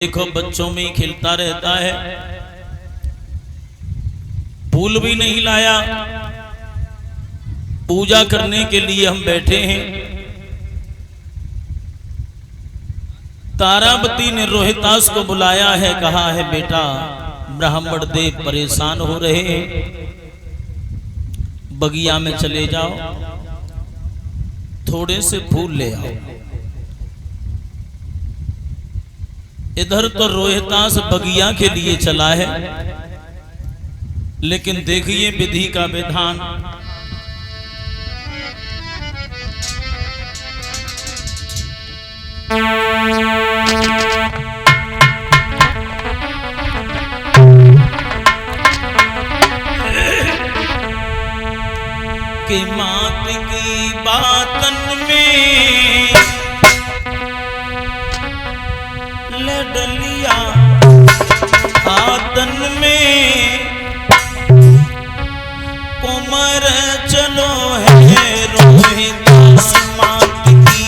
देखो बच्चों में ही खिलता रहता है। फूल भी नहीं लाया, पूजा करने के लिए हम बैठे हैं। तारावती ने रोहितास को बुलाया है, कहा है बेटा ब्राह्मण देव परेशान हो रहे हैं, बगिया में चले जाओ, थोड़े से फूल ले आओ। इधर तो रोहितास बगिया के लिए चला है, लेकिन देखिए विधि का विधान। कि मात की बातन में लडलिया आतन में कुमर चलो है रोहितास मात की।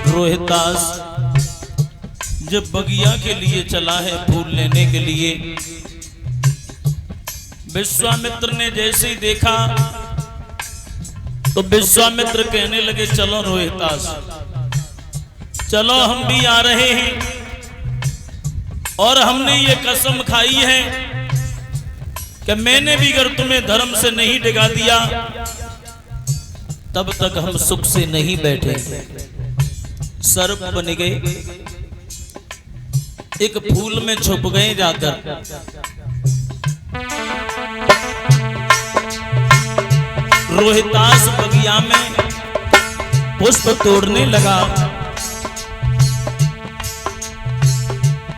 रोहितास जब बगिया के लिए चला है फूल लेने के लिए, विश्वामित्र ने जैसे ही देखा तो विश्वामित्र कहने लगे चलो रोहितास चलो, हम भी आ रहे हैं और हमने ये कसम खाई है कि मैंने भी अगर तुम्हें धर्म से नहीं डिगा दिया तब तक हम सुख से नहीं बैठे। सर्प बन गए, एक फूल में छुप गए जाकर। रोहितास बगिया में पुष्प तोड़ने लगा।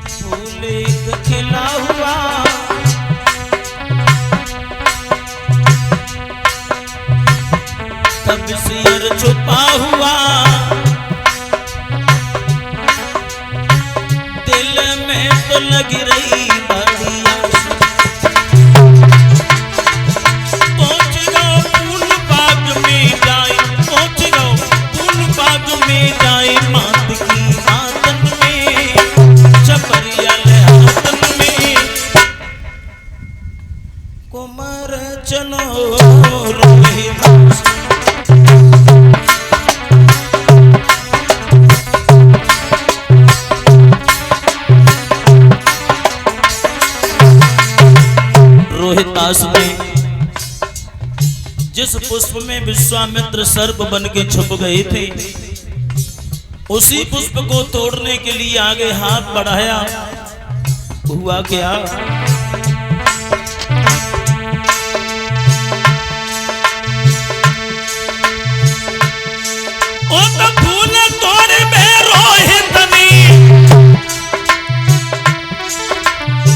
फूल एक खिला हुआ तब सिर छुपा हुआ, तो लगी रही बड़ी आस। पहुंच गो फूल बाग में जाए, पहुंच गो फूल बाग में जाए, मात की आतन में छपरिया हाथन में कुमार चलो रोहितास। रोहितास ने जिस पुष्प में विश्वामित्र सर्प बन के छुप गए थे, उसी पुष्प को तोड़ने के लिए आगे हाथ बढ़ाया। हुआ क्या? ओ तो फूल तोड़ में रोहित ने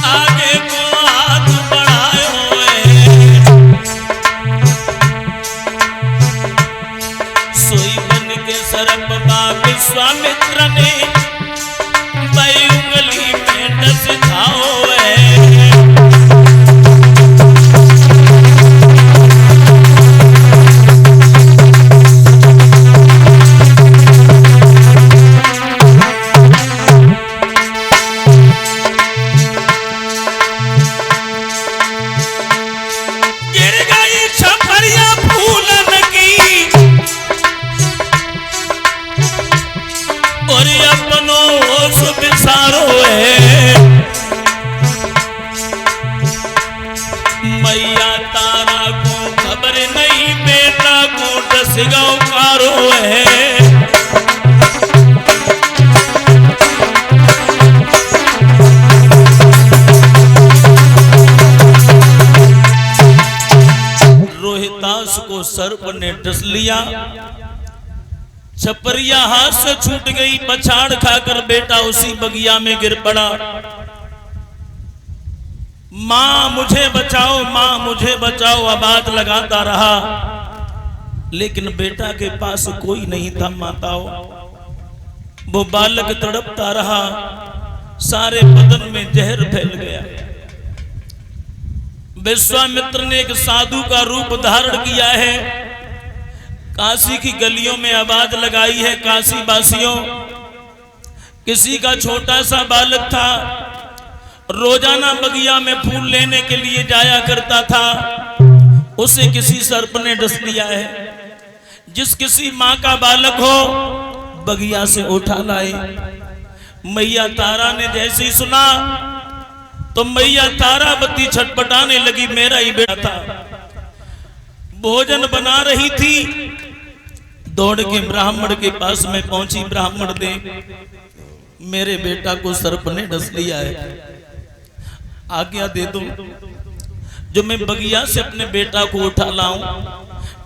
आगे को विश्वामित्र ने बई उंगली में डस खाओ सर्प ने डस लिया, छपरिया हाथ से छूट गई, पछाड़ खाकर बेटा उसी बगिया में गिर पड़ा। मां मुझे बचाओ, मां मुझे बचाओ आवाज लगाता रहा, लेकिन बेटा के पास कोई नहीं था। माताओं, वो बालक तड़पता रहा, सारे बदन में जहर फैल गया। विश्वामित्र ने एक साधु का रूप धारण किया है, काशी की गलियों में आवाज लगाई है, काशी वासियों, किसी का छोटा सा बालक था, रोजाना बगिया में फूल लेने के लिए जाया करता था, उसे किसी सर्प ने डस लिया है। जिस किसी माँ का बालक हो बगिया से उठा लाए। मैया तारा ने जैसे ही सुना तो मैया तारावती छटपटाने लगी, मेरा ही बेटा था। भोजन बना रही थी, दौड़ के ब्राह्मण के पास में पहुंची, ब्राह्मण दे, मेरे बेटा को सर्प ने डस लिया है, आज्ञा दे दो जो मैं बगिया से अपने बेटा को उठा लाऊं।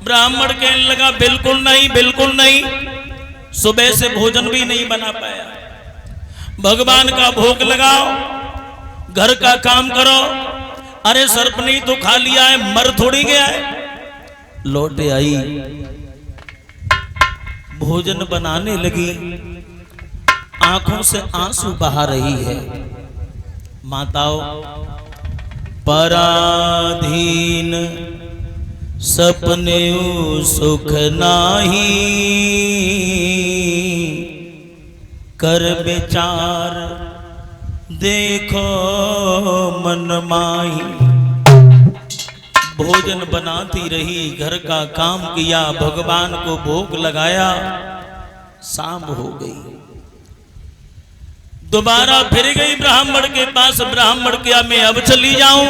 ब्राह्मण कहने लगा, बिल्कुल नहीं, बिल्कुल नहीं, सुबह से भोजन भी नहीं बना पाया, भगवान का भोग लगाओ, घर का काम करो। अरे सर्प नहीं तो खा लिया है, मर थोड़ी गया है। लौटे आई, भोजन बनाने लगी, आंखों से आंसू बहा रही है। माताओं, पराधीन सपने सुख नाही, कर विचार देखो मन माही। भोजन बनाती रही, घर का काम किया, भगवान को भोग लगाया, शाम हो गई। दोबारा फिर गई ब्राह्मण के पास, ब्राह्मण क्या मैं अब चली जाऊं?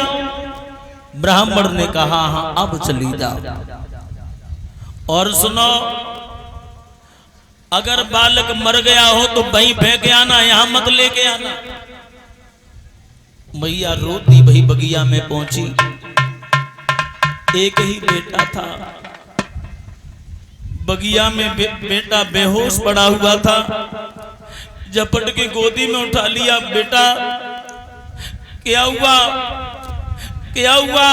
ब्राह्मण ने कहा हाँ अब चली जाओ। और सुनो, अगर बालक मर गया हो तो वहीं फेंक आना, यहां मत लेके आना। मैया रोती भई बगिया में पहुंची, एक ही बेटा था, बगिया में बेटा बेहोश पड़ा हुआ था, झपट के गोदी में उठा लिया। बेटा क्या हुआ, क्या हुआ,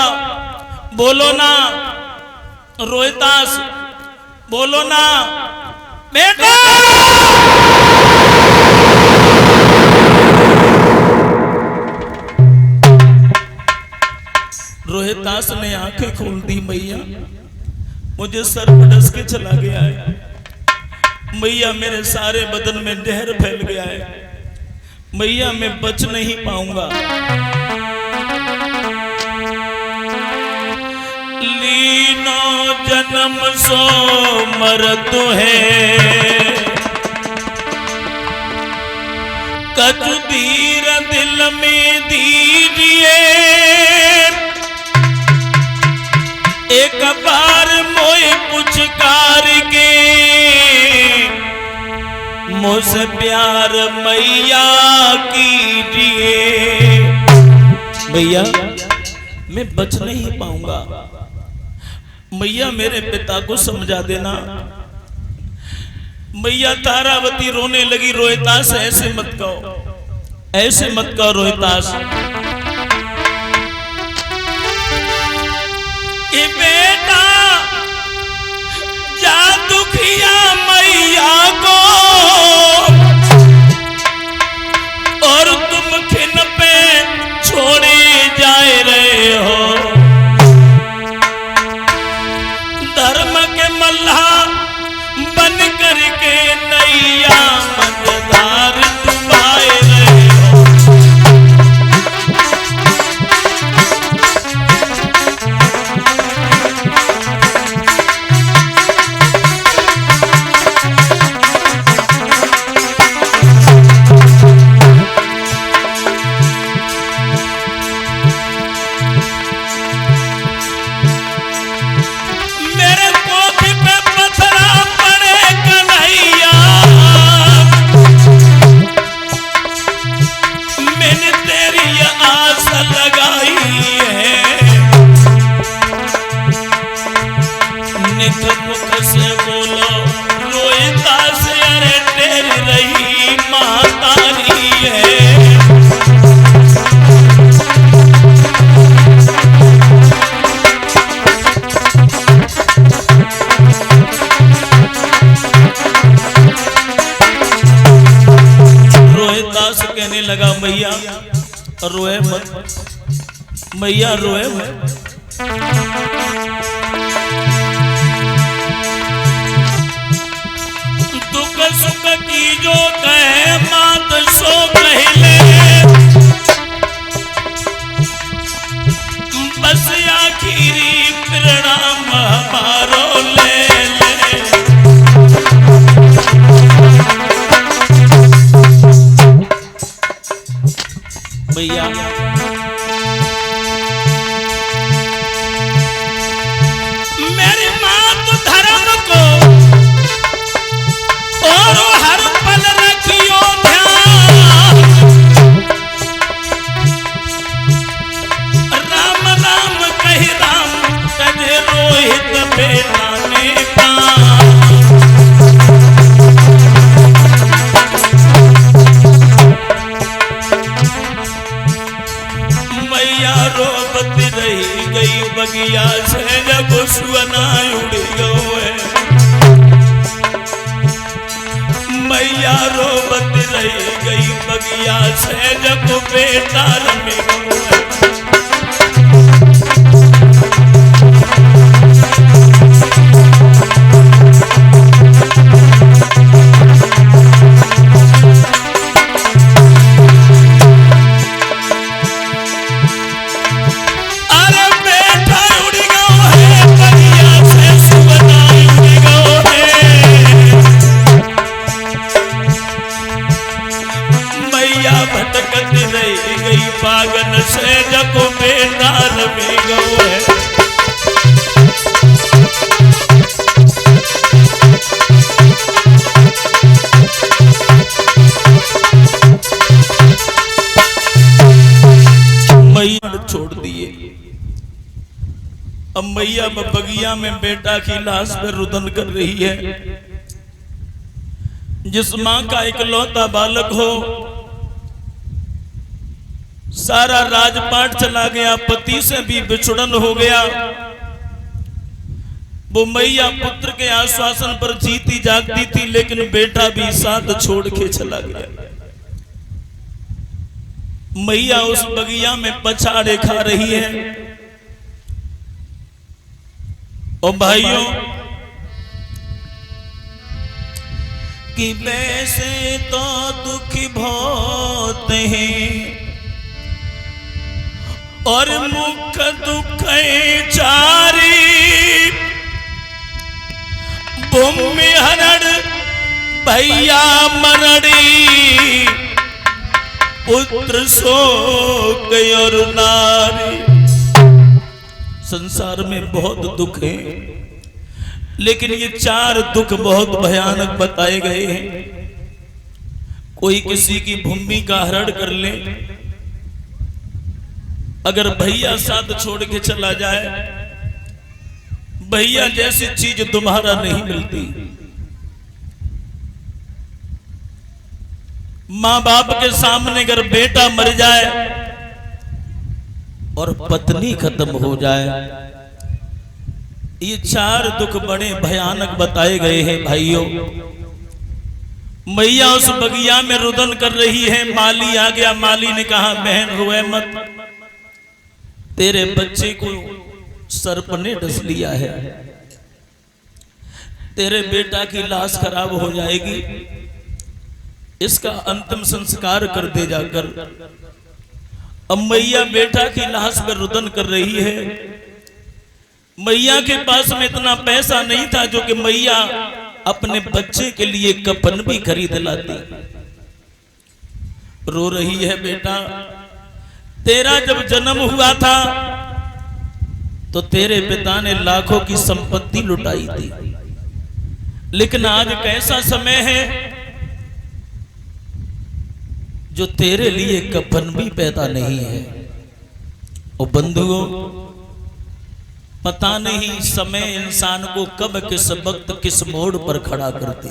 बोलो ना, रोहितास बोलो ना बेटा। रोहितास ने आंखें खोल दी, मैया मुझे सर्प डस के चला गया है, मैया मेरे सारे बदन में जहर फैल गया है, मैया मैं बच नहीं पाऊंगा। लीनो जन्म सो मरत है, कछु धीर दिल में दीजिए, एक बार मोए पुचकार के, मुझसे प्यार मैया कीजिए। भैया मैं बच नहीं पाऊंगा, मैया मेरे पिता को समझा देना। मैया तारावती रोने लगी, रोहितास ऐसे मत कहो, ऐसे मत कहो रोहितास, ये बेटा जा दुखिया मैया को, और तुम खिन पे छोड़े जाए रहे हो, धर्म के मल्लाह बन करके नैया मझधार डुबाए रहे हो। निक मुख से बोलो रोहिता से, अरे तेरी रही मातारी है। रोहिदास कहने लगा मैया रोए मत, मैया रोए मत। दुख सुख की जो कहे मात सो कहले, बस आखिरी परिणाम हमारो ले ले। भैया मेरी मां तो धर्म को और हर पल रखियो ध्यान, राम राम कही राम कहे रोहित बेटा ने मैया रोबत रही गई बगिया से जब सुअना उड़ गयो है। मैया रोबत रही गई बगिया से जब बेटा रमे गयो है। भटकत रही गई पागन से जब बेटा रमी गयो है। मैया छोड़ दिए। अब मैया बगिया में बेटा की लाश पर रुदन कर रही है। जिस मां का इकलौता बालक हो, सारा राजपाट चला गया, पति से भी बिछुड़न हो गया, वो मैया पुत्र के आश्वासन पर जीती जागती थी, लेकिन बेटा भी साथ छोड़ के चला गया। मैया उस बगिया में पछाड़े खा रही है। और भाइयों कि वैसे तो दुख बहुत हैं और मुख दुख चारी, भूमि हरड़ भैया मरड़ी, पुत्र शोक और नारी। संसार में बहुत दुख है, लेकिन ये 4 दुख बहुत भयानक बताए गए हैं। कोई किसी की भूमि का हरण कर ले, अगर भैया साथ छोड़ के चला जाए, भैया जैसी चीज तुम्हारा नहीं मिलती। मां बाप के सामने अगर बेटा मर जाए और पत्नी खत्म हो जाए, ये 4 दुख बड़े भयानक बताए गए हैं। भाइयों मैया उस बगिया में रुदन कर रही है। माली आ गया। माली ने कहा बहन रोए मत, तेरे बच्चे को सर्प ने डस लिया है, तेरे बेटा की लाश खराब हो जाएगी, इसका अंतिम संस्कार कर दे जाकर। अब मैया बेटा की लाश पर रुदन कर रही है। मैया के पास में इतना पैसा नहीं था जो कि मैया अपने बच्चे के लिए कफन भी खरीद लाती। रो रही है, बेटा तेरा जब जन्म हुआ था तो तेरे पिता ने लाखों की संपत्ति लुटाई थी, लेकिन आज कैसा समय है जो तेरे लिए कफन भी पैदा नहीं है। और बंधुओं पता नहीं समय इंसान को कब किस वक्त किस मोड़ पर खड़ा करती।